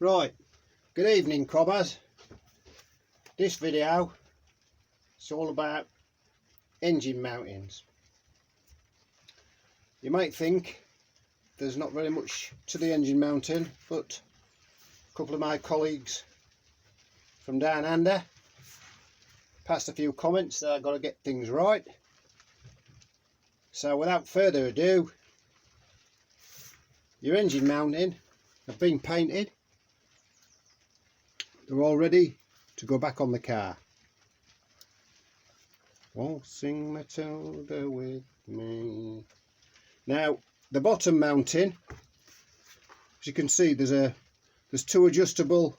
Right, good evening cobbers. This video is all about engine mountings. You might think there's not very much to the engine mounting, but a couple of my colleagues from down under passed a few comments that I've got to get things right. So without further ado, your engine mounting have been painted. They're all ready to go back on the car. Waltzing Matilda with me. Now the bottom mounting, as you can see, there's two adjustable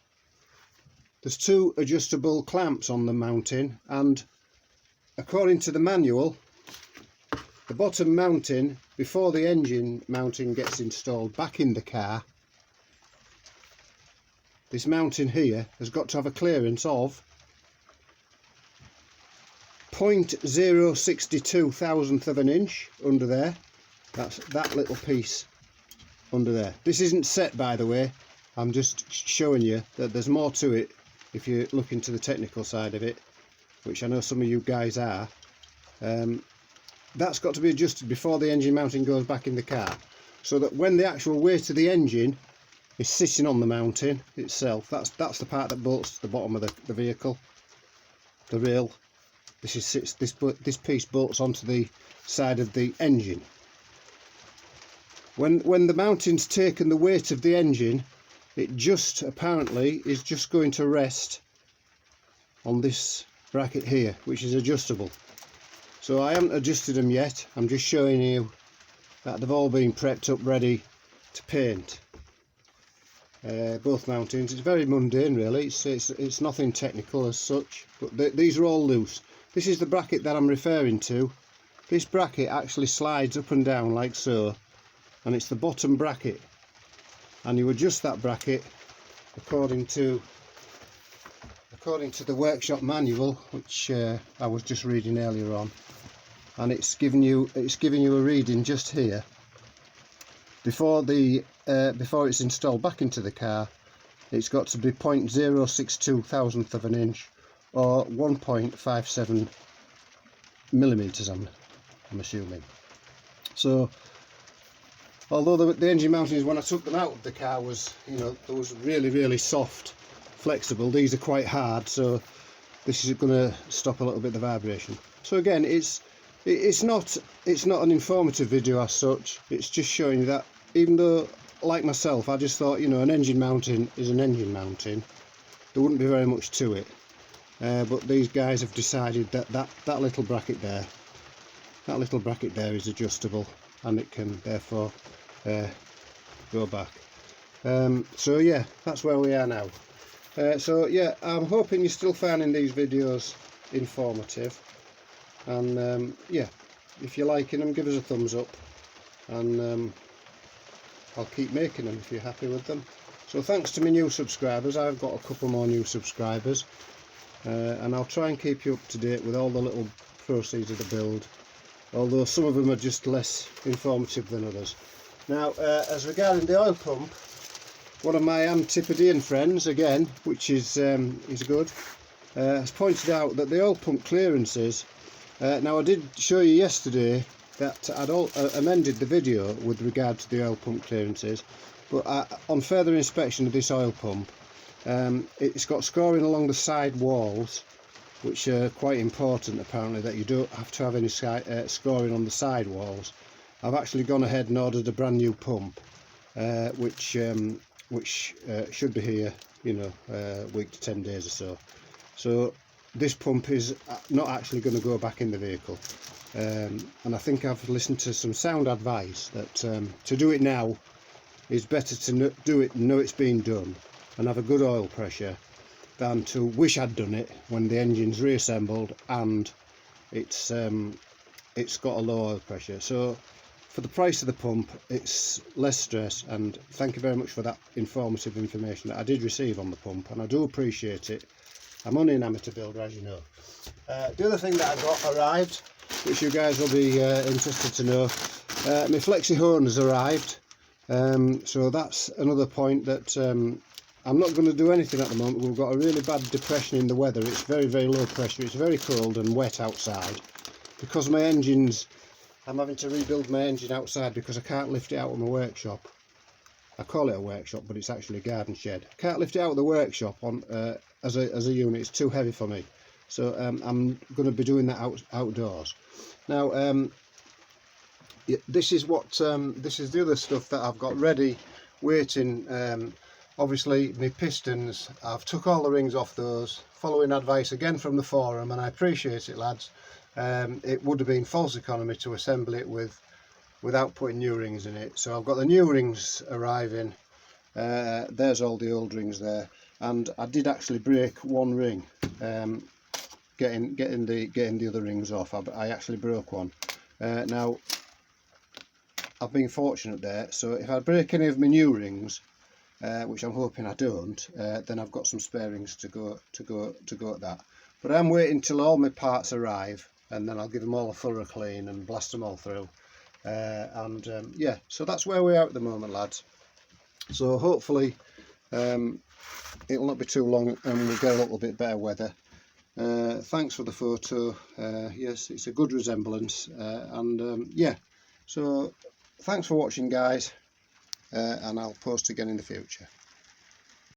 clamps on the mounting, and according to the manual, the bottom mounting, before the engine mounting gets installed back in the car, this mounting here has got to have a clearance of 0.062 thousandth of an inch under there. That's that little piece under there. This isn't set, by the way. I'm just showing you that there's more to it if you look into the technical side of it, which I know some of you guys are. That's got to be adjusted before the engine mounting goes back in the car, so that when the actual weight of the engine is sitting on the mounting itself, that's the part that bolts to the bottom of the vehicle, the rail. This piece bolts onto the side of the engine. When the mounting's taken the weight of the engine, it just apparently is just going to rest on this bracket here, which is adjustable. So I haven't adjusted them yet. I'm just showing you that they've all been prepped up ready to paint. Both mountings. It's very mundane really. It's nothing technical as such, but these are all loose. This is the bracket that I'm referring to. This bracket actually slides up and down like so, and it's the bottom bracket, and you adjust that bracket according to the workshop manual, which I was just reading earlier on, and it's giving you a reading just here before it's installed back into the car. It's got to be 0.062 thousandth of an inch, or 1.57 millimeters. I'm assuming. So although the engine mountings, when I took them out of the car, was, you know, those really soft, flexible, these are quite hard, so this is going to stop a little bit of the vibration. So again, it's not an informative video as such. It's just showing you that, even though, like myself, I just thought, you know, an engine mounting is an engine mounting, there wouldn't be very much to it, but these guys have decided that little bracket there is adjustable, and it can therefore go back. So yeah, that's where we are now. So yeah, I'm hoping you're still finding these videos informative, and yeah, if you're liking them, give us a thumbs up, and I'll keep making them if you're happy with them. So thanks to my new subscribers. I've got a couple more new subscribers, and I'll try and keep you up to date with all the little proceeds of the build, although some of them are just less informative than others. Now, as regarding the oil pump, one of my Antipodean friends, again, which is good, has pointed out that the oil pump clearances, now I did show you yesterday that I'd amended the video with regard to the oil pump clearances, but on further inspection of this oil pump, it's got scoring along the side walls, which are quite important apparently, that you don't have to have any scoring on the side walls. I've actually gone ahead and ordered a brand new pump, which should be here, you know, a week to 10 days or so. So this pump is not actually going to go back in the vehicle, and I think I've listened to some sound advice that to do it now is better to do it and know it's been done and have a good oil pressure, than to wish I'd done it when the engine's reassembled and it's got a low oil pressure. So for the price of the pump, it's less stress, and thank you very much for that informative information that I did receive on the pump, and I do appreciate it. I'm only an amateur builder, as you know. The other thing that I got arrived, which you guys will be interested to know, my flexi hone has arrived. So that's another point that I'm not going to do anything at the moment. We've got a really bad depression in the weather. It's very, very low pressure. It's very cold and wet outside. Because my engine's, I'm having to rebuild my engine outside because I can't lift it out of my workshop. I call it a workshop, but it's actually a garden shed. I can't lift it out of the workshop on as a unit. It's too heavy for me. So I'm going to be doing that outdoors. Now, this is the other stuff that I've got ready, waiting. Obviously, my pistons, I've took all the rings off those, following advice again from the forum, and I appreciate it, lads. It would have been false economy to assemble it without putting new rings in it. So I've got the new rings arriving. There's all the old rings there, and I did actually break one ring, getting the other rings off. I actually broke one. Now I've been fortunate there, so if I break any of my new rings, which I'm hoping I don't, then I've got some spare rings to go at that. But I'm waiting till all my parts arrive, and then I'll give them all a thorough clean and blast them all through. Yeah, so that's where we are at the moment, lads. So hopefully it'll not be too long and we'll get a little bit better weather. Thanks for the photo. Yes, it's a good resemblance, yeah, so thanks for watching, guys, and I'll post again in the future.